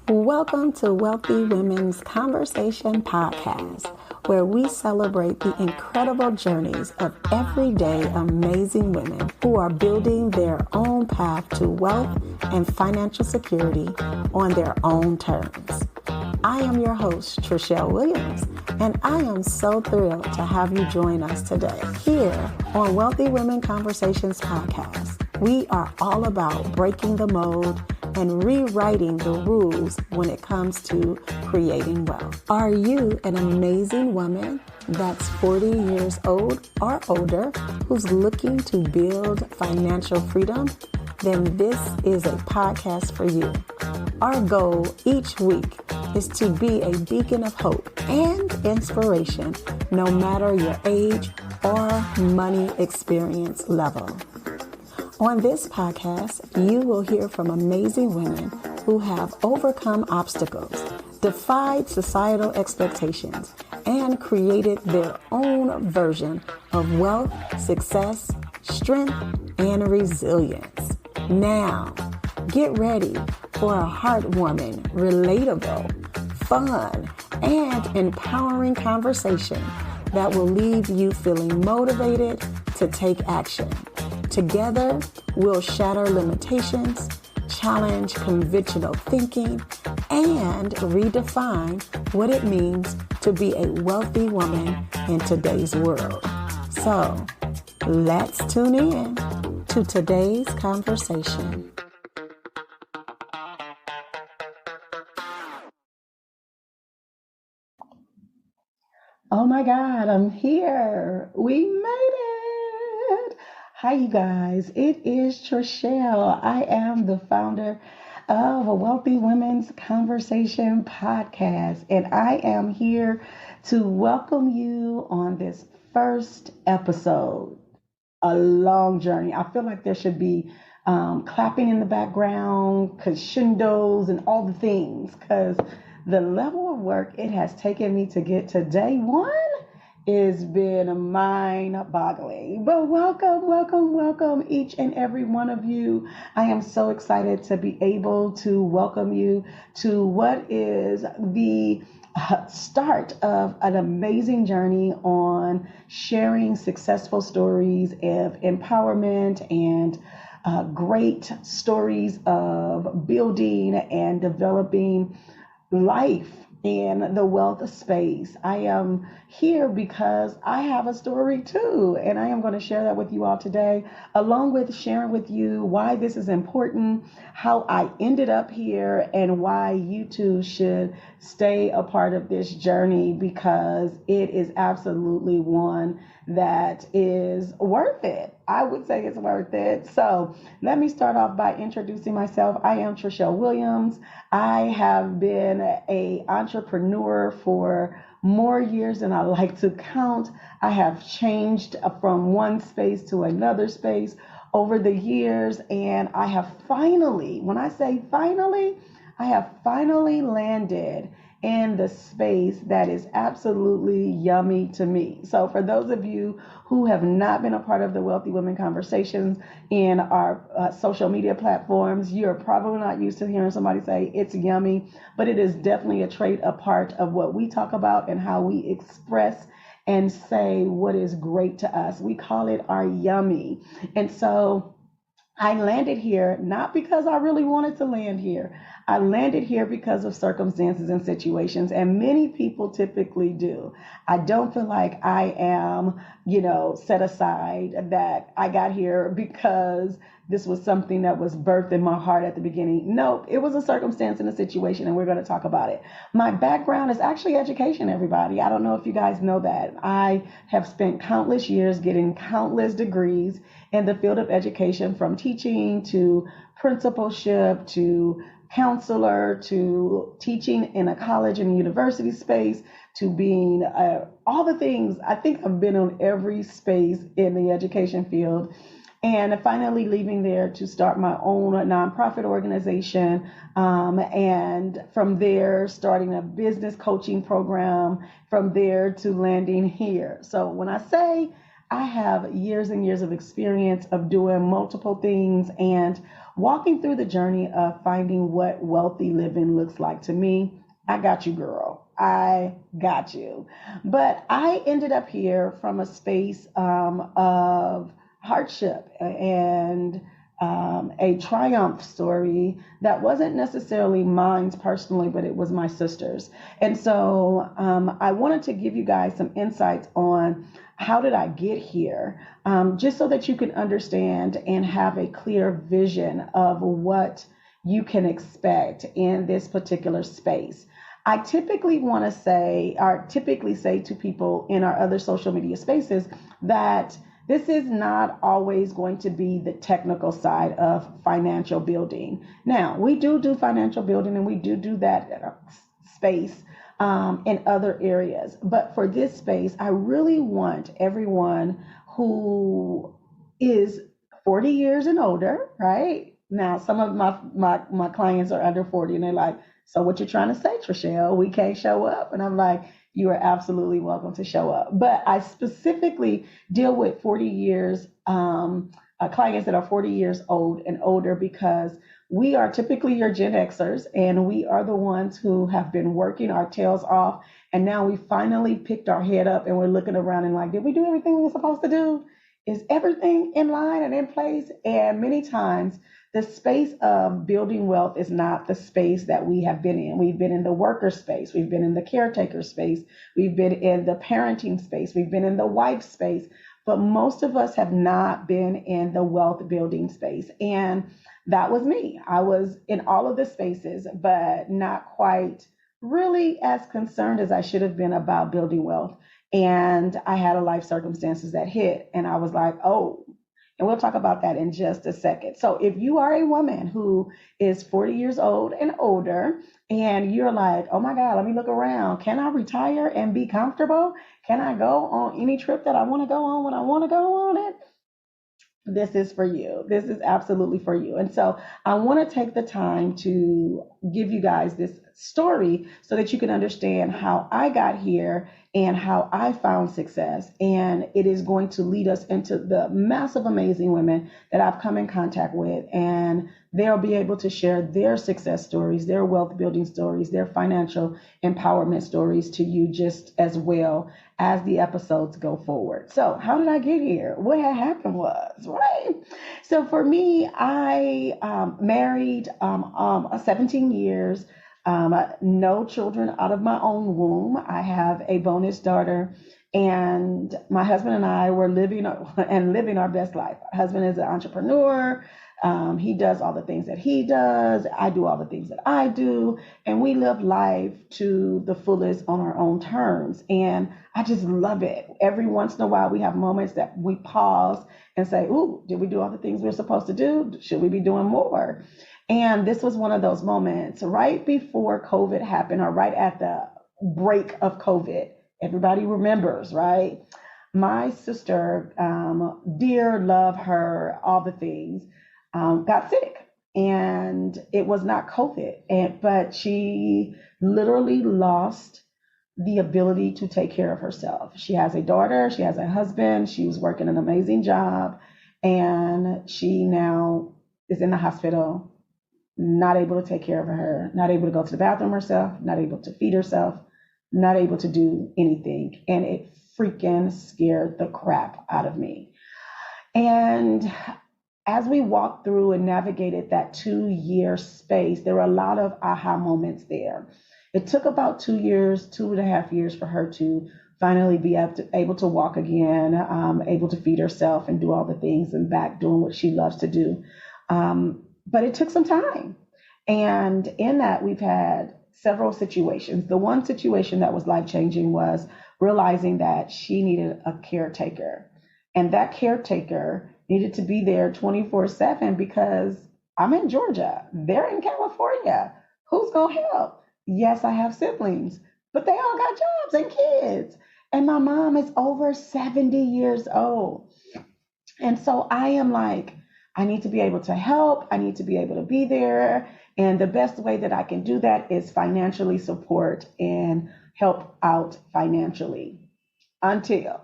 Welcome to Wealthy Women's Conversation Podcast, where we celebrate the incredible journeys of everyday amazing women who are building their own path to wealth and financial security on their own terms. I am your host, Treshelle Williams, and I am so thrilled to have you join us today. Here on Wealthy Women Conversations Podcast, we are all about breaking the mold and rewriting the rules when it comes to creating wealth. Are you an amazing woman that's 40 years old or older who's looking to build financial freedom? Then this is a podcast for you. Our goal each week is to be a beacon of hope and inspiration, no matter your age or money experience level. On this podcast, you will hear from amazing women who have overcome obstacles, defied societal expectations, and created their own version of wealth, success, strength, and resilience. Now, get ready for a heartwarming, relatable, fun, and empowering conversation that will leave you feeling motivated to take action. Together, we'll shatter limitations, challenge conventional thinking, and redefine what it means to be a wealthy woman in today's world. So, let's tune in to today's conversation. Oh my God, I'm here. We made it. Hi, you guys. It is Treshelle. I am the founder of a Wealthy Women's Conversation podcast, and I am here to welcome you on this first episode. A long journey. I feel like there should be clapping in the background, crescendos, and all the things, because the level of work it has taken me to get to day one has been mind-boggling. But welcome each and every one of you. I am so excited to be able to welcome you to what is the start of an amazing journey on sharing successful stories of empowerment and great stories of building and developing life in the wealth space. I am here because I have a story too, and I am going to share that with you all today, along with sharing with you why this is important, how I ended up here, and why you too should stay a part of this journey, because it is absolutely one that is worth it. I would say it's worth it. So let me start off by introducing myself. I am Treshelle Williams. I have been an entrepreneur for more years than I like to count. I have changed from one space to another space over the years, and I have finally, when I say finally, I have finally landed in the space that is absolutely yummy to me. So for those of you who have not been a part of the Wealthy Women Conversations in our social media platforms, you're probably not used to hearing somebody say it's yummy, but it is definitely a part of what we talk about and how we express and say what is great to us. We call it our yummy. And so I landed here not because I really wanted to land here. I landed here because of circumstances and situations, and many people typically do. I don't feel like I am, set aside, that I got here because this was something that was birthed in my heart at the beginning. Nope, it was a circumstance and a situation, and we're going to talk about it. My background is actually education, everybody. I don't know if you guys know that. I have spent countless years getting countless degrees in the field of education, from teaching to principalship to counselor to teaching in a college and university space to being all the things. I think I've been on every space in the education field, and finally leaving there to start my own nonprofit organization, and from there starting a business coaching program, from there to landing here. So when I say I have years and years of experience of doing multiple things, and walking through the journey of finding what wealthy living looks like to me. I got you, girl. I got you. But I ended up here from a space of hardship and a triumph story that wasn't necessarily mine personally, but it was my sister's. And so I wanted to give you guys some insights on how did I get here, just so that you can understand and have a clear vision of what you can expect in this particular space. I typically want to say, or typically say to people in our other social media spaces, that this is not always going to be the technical side of financial building. Now, we do financial building, and we do that space in other areas. But for this space, I really want everyone who is 40 years and older, right? Now, some of my clients are under 40, and they're like, so what you're trying to say, Treshelle, we can't show up? And I'm like, you are absolutely welcome to show up. But I specifically deal with 40 years, clients that are 40 years old and older, because we are typically your Gen Xers, and we are the ones who have been working our tails off. And now we finally picked our head up, and we're looking around and like, did we do everything we were supposed to do? Is everything in line and in place? And many times, the space of building wealth is not the space that we have been in. We've been in the worker space. We've been in the caretaker space. We've been in the parenting space. We've been in the wife space. But most of us have not been in the wealth building space. And that was me. I was in all of the spaces, but not quite really as concerned as I should have been about building wealth. And I had a life circumstances that hit, and I was like, oh, and we'll talk about that in just a second. So if you are a woman who is 40 years old and older, and you're like, oh my God, let me look around. Can I retire and be comfortable? Can I go on any trip that I want to go on when I want to go on it? This is for you. This is absolutely for you. And so I want to take the time to give you guys this story so that you can understand how I got here and how I found success. And it is going to lead us into the massive, amazing women that I've come in contact with. And they'll be able to share their success stories, their wealth building stories, their financial empowerment stories to you just as well as the episodes go forward. So how did I get here? What had happened was, right? So for me, I married 17 years, no children out of my own womb. I have a bonus daughter, and my husband and I were living our best life. My husband is an entrepreneur. He does all the things that he does. I do all the things that I do. And we live life to the fullest on our own terms. And I just love it. Every once in a while, we have moments that we pause and say, ooh, did we do all the things we're supposed to do? Should we be doing more? And this was one of those moments right before COVID happened, or right at the break of COVID. Everybody remembers, right? My sister, dear, love her, all the things, got sick, and it was not COVID, but she literally lost the ability to take care of herself. She has a daughter, she has a husband, she was working an amazing job, and she now is in the hospital, not able to take care of her, not able to go to the bathroom herself, not able to feed herself, not able to do anything. And it freaking scared the crap out of me. And as we walked through and navigated that 2-year space, there were a lot of aha moments there. It took about 2 years, 2.5 years for her to finally be able to walk again, able to feed herself and do all the things, and back doing what she loves to do. But it took some time. And in that, we've had several situations. The one situation that was life-changing was realizing that she needed a caretaker. And that caretaker needed to be there 24/7, because I'm in Georgia. They're in California. Who's going to help? Yes, I have siblings, but they all got jobs and kids. And my mom is over 70 years old. And so I am like, I need to be able to help. I need to be able to be there. And the best way that I can do that is financially support and help out financially, until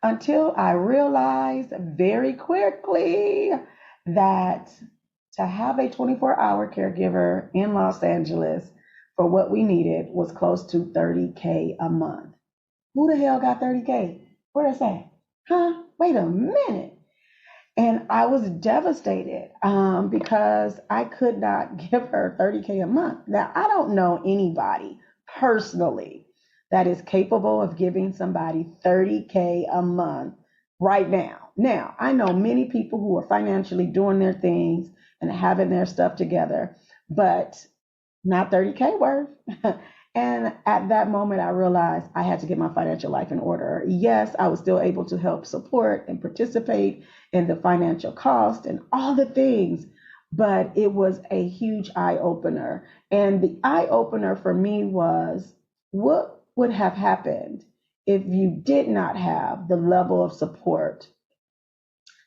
until I realized very quickly that to have a 24-hour caregiver in Los Angeles for what we needed was close to 30K a month. Who the hell got 30K? Where is that? Huh? Wait a minute. And I was devastated because I could not give her 30K a month. Now, I don't know anybody personally that is capable of giving somebody 30K a month right now. Now, I know many people who are financially doing their things and having their stuff together, but not 30K worth. And at that moment, I realized I had to get my financial life in order. Yes, I was still able to help support and participate in the financial cost and all the things, but it was a huge eye opener. And the eye opener for me was, what would have happened if you did not have the level of support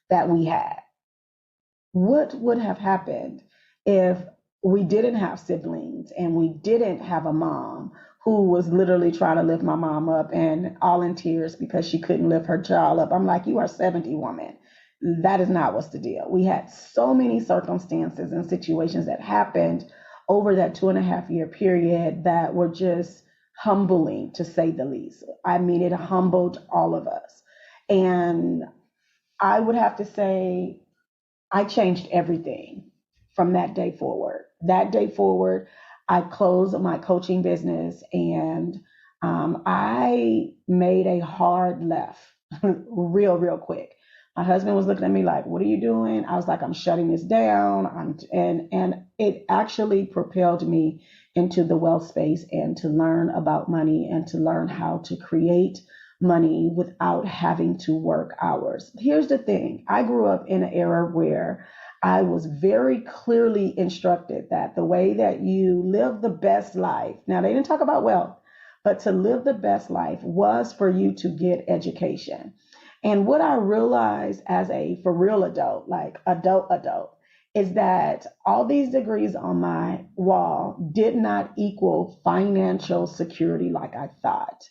that we had? What would have happened if we didn't have siblings and we didn't have a mom who was literally trying to lift my mom up and all in tears because she couldn't lift her child up? I'm like, you are 70, woman. That is not what's the deal. We had so many circumstances and situations that happened over that 2.5 year period that were just humbling, to say the least. I mean, it humbled all of us. And I would have to say, I changed everything from that day forward. That day forward, I closed my coaching business and I made a hard left real quick. My husband was looking at me like, what are you doing? I was like, I'm shutting this down. And it actually propelled me into the wealth space and to learn about money and to learn how to create money without having to work hours. Here's the thing. I grew up in an era where I was very clearly instructed that the way that you live the best life, now they didn't talk about wealth, but to live the best life was for you to get education. And what I realized as a for real adult, like adult, is that all these degrees on my wall did not equal financial security like I thought.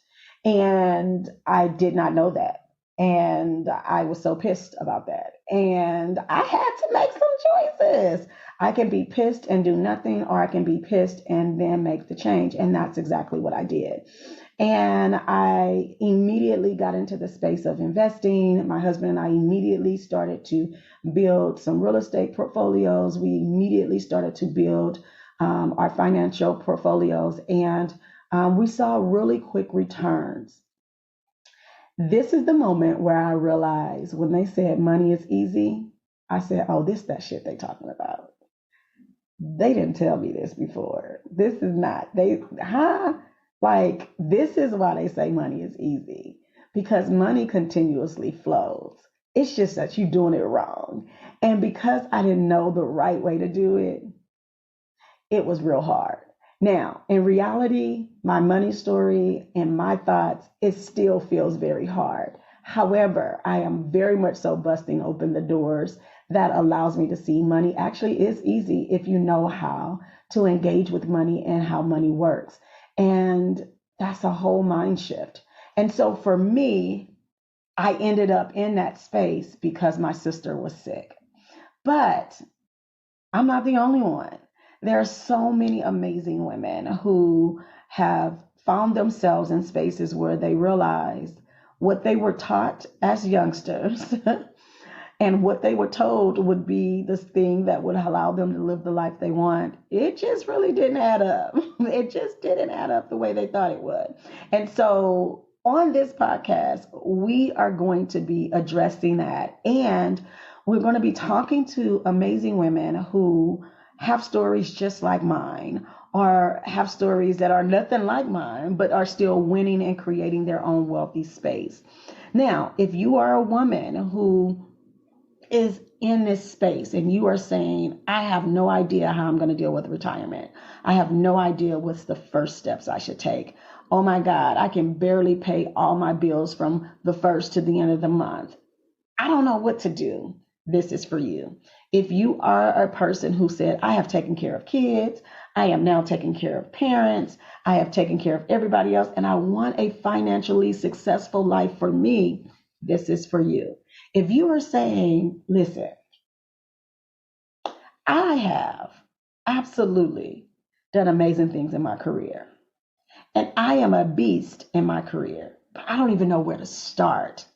And I did not know that. And I was so pissed about that. And I had to make some choices. I can be pissed and do nothing, or I can be pissed and then make the change. And that's exactly what I did. And I immediately got into the space of investing. My husband and I immediately started to build some real estate portfolios. We immediately started to build our financial portfolios, and we saw really quick returns. This is the moment where I realized when they said money is easy, I said, oh, this that shit they talking about. They didn't tell me this before. This is not, Like, this is why they say money is easy, because money continuously flows. It's just that you're doing it wrong. And because I didn't know the right way to do it, it was real hard. Now, in reality, my money story and my thoughts, it still feels very hard. However, I am very much so busting open the doors that allows me to see money actually is easy if you know how to engage with money and how money works. And that's a whole mind shift. And so for me, I ended up in that space because my sister was sick. But I'm not the only one. There are so many amazing women who have found themselves in spaces where they realized what they were taught as youngsters and what they were told would be this thing that would allow them to live the life they want. It just really didn't add up. It just didn't add up the way they thought it would. And so on this podcast, we are going to be addressing that. And we're going to be talking to amazing women who have stories just like mine, or have stories that are nothing like mine, but are still winning and creating their own wealthy space. Now, if you are a woman who is in this space and you are saying, I have no idea how I'm going to deal with retirement. I have no idea what's the first steps I should take. Oh my God, I can barely pay all my bills from the first to the end of the month. I don't know what to do. This is for you. If you are a person who said, I have taken care of kids, I am now taking care of parents, I have taken care of everybody else, and I want a financially successful life for me, this is for you. If you are saying, listen, I have absolutely done amazing things in my career. And I am a beast in my career, but I don't even know where to start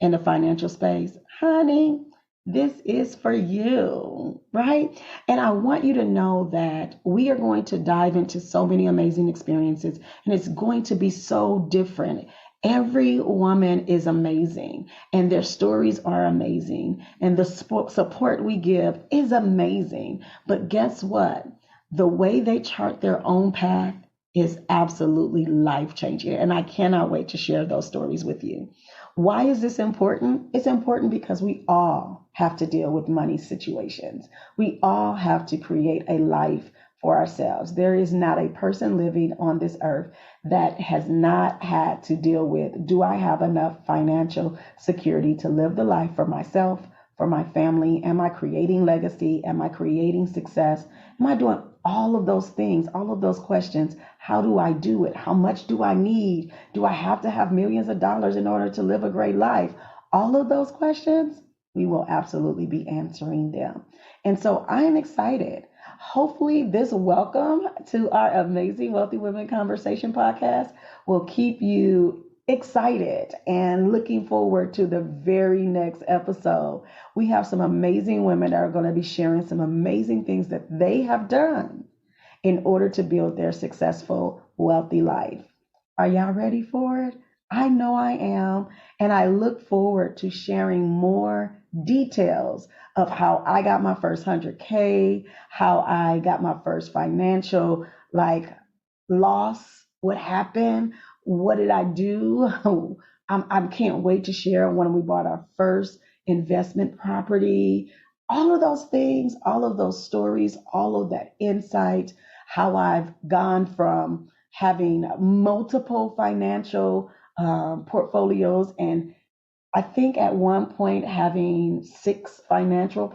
in the financial space. Honey, this is for you, right? And I want you to know that we are going to dive into so many amazing experiences, and it's going to be so different. Every woman is amazing, and their stories are amazing, and the support we give is amazing. But guess what? The way they chart their own path is absolutely life changing. And I cannot wait to share those stories with you. Why is this important? It's important because we all have to deal with money situations. We all have to create a life for ourselves. There is not a person living on this earth that has not had to deal with, do I have enough financial security to live the life for myself, for my family? Am I creating legacy? Am I creating success? Am I doing all of those things, all of those questions? How do I do it? How much do I need? Do I have to have millions of dollars in order to live a great life? All of those questions, we will absolutely be answering them. And so I am excited. Hopefully this welcome to our amazing Wealthy Women Conversation podcast will keep you excited and looking forward to the very next episode. We have some amazing women that are going to be sharing some amazing things that they have done in order to build their successful, wealthy life. Are y'all ready for it? I know I am, and I look forward to sharing more details of how I got my first 100K, how I got my first financial loss, what happened, what did I do? I can't wait to share when we bought our first investment property. All of those things, all of those stories, all of that insight, how I've gone from having multiple financial portfolios, and I think at one point having 6 financial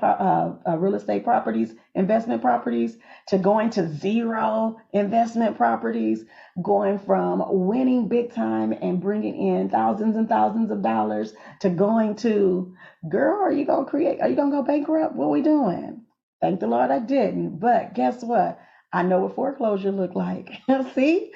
real estate properties, investment properties, to going to 0 investment properties, going from winning big time and bringing in thousands and thousands of dollars to going to, girl, are you going to go bankrupt? What are we doing? Thank the Lord I didn't. But guess what? I know what foreclosure looked like. See?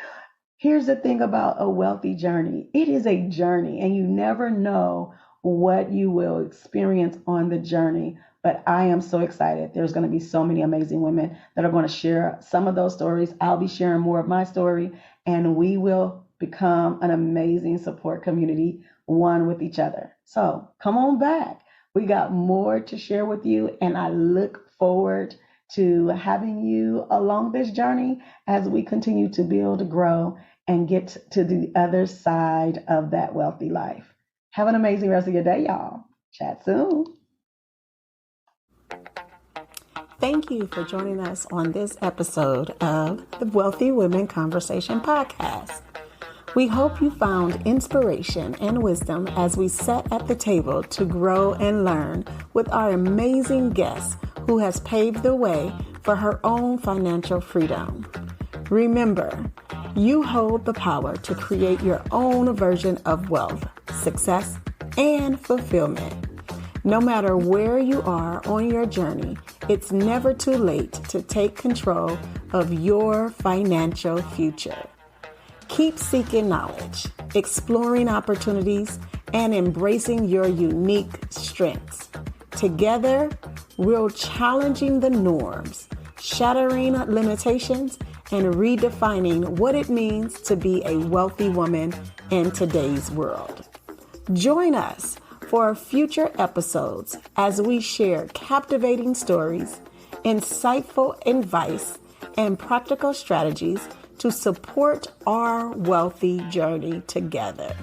Here's the thing about a wealthy journey. It is a journey, and you never know what you will experience on the journey. But I am so excited. There's going to be so many amazing women that are going to share some of those stories. I'll be sharing more of my story, and we will become an amazing support community, one with each other. So come on back. We got more to share with you, and I look forward to having you along this journey as we continue to build, grow, and get to the other side of that wealthy life. Have an amazing rest of your day, y'all. Chat soon. Thank you for joining us on this episode of the Wealthy Women Conversation podcast. We hope you found inspiration and wisdom as we sat at the table to grow and learn with our amazing guest who has paved the way for her own financial freedom. Remember, you hold the power to create your own version of wealth, success, and fulfillment. No matter where you are on your journey, it's never too late to take control of your financial future. Keep seeking knowledge, exploring opportunities, and embracing your unique strengths. Together, we're challenging the norms, shattering limitations, and redefining what it means to be a wealthy woman in today's world. Join us for future episodes as we share captivating stories, insightful advice, and practical strategies to support our wealthy journey together.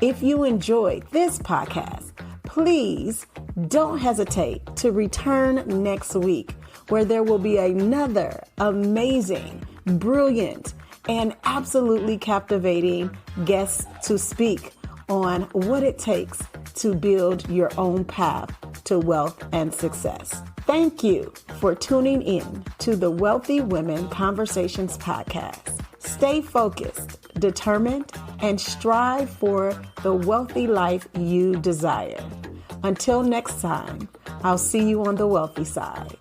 If you enjoyed this podcast, please don't hesitate to return next week, where there will be another amazing, brilliant, and absolutely captivating guest to speak on what it takes to build your own path to wealth and success. Thank you for tuning in to the Wealthy Women Conversations podcast. Stay focused, determined, and strive for the wealthy life you desire. Until next time, I'll see you on the wealthy side.